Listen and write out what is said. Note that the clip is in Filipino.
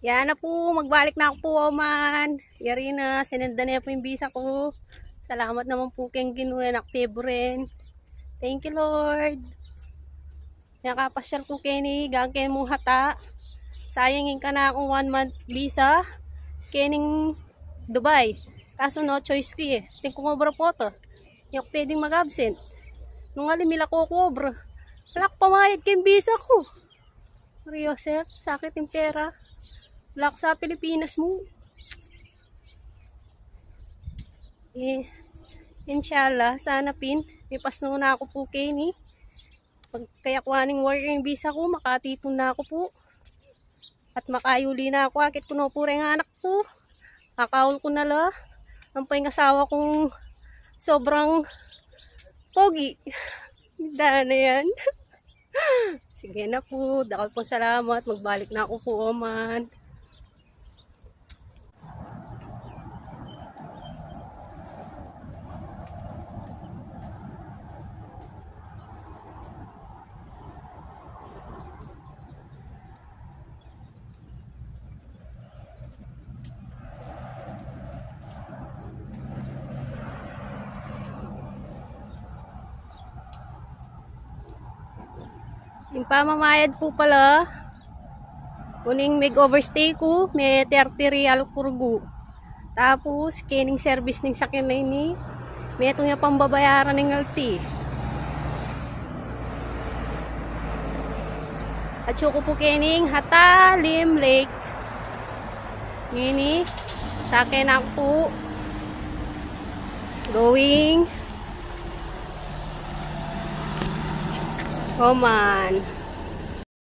Yan na po, magbalik na ako po, Oman. Yari na, sinenda na po yung visa ko. Salamat naman po kayong ginuha na favorin. Thank you, Lord. Nakapasyal ko kayo ni gagawin mong hata. Sayangin ka na akong 1 month visa. Kening Dubai. Kaso no choice ko eh. Ting kumobra po to. Yung pwedeng mag-absent. Nung alimila ko kubra. Wala ko pamayad kayong visa ko. Joseph, sakit yung pera. Wala ko sa Pilipinas mo. Inshallah, sana pin. May pasno na ako po kayo ni. Pag kaya kuhaning working visa ko, makatipon na ako po. At makayuli na ako. Akit ko na po rin anak ko. Kakawal ko na la. Ang pa'y asawa kong sobrang pogi. Dahil na yan. Sige na po. Dakal po salamat. Magbalik na ako po, Oman. Yung pamamayad po pala, kuning mag-overstay ko, may 30 real kurgo. Tapos, kining service ng sakyan na ini, may itong yung pambabayaran ng LT. At yung ko po kining Hatalim Lake. Ngini, sa akin ako po, going Oman.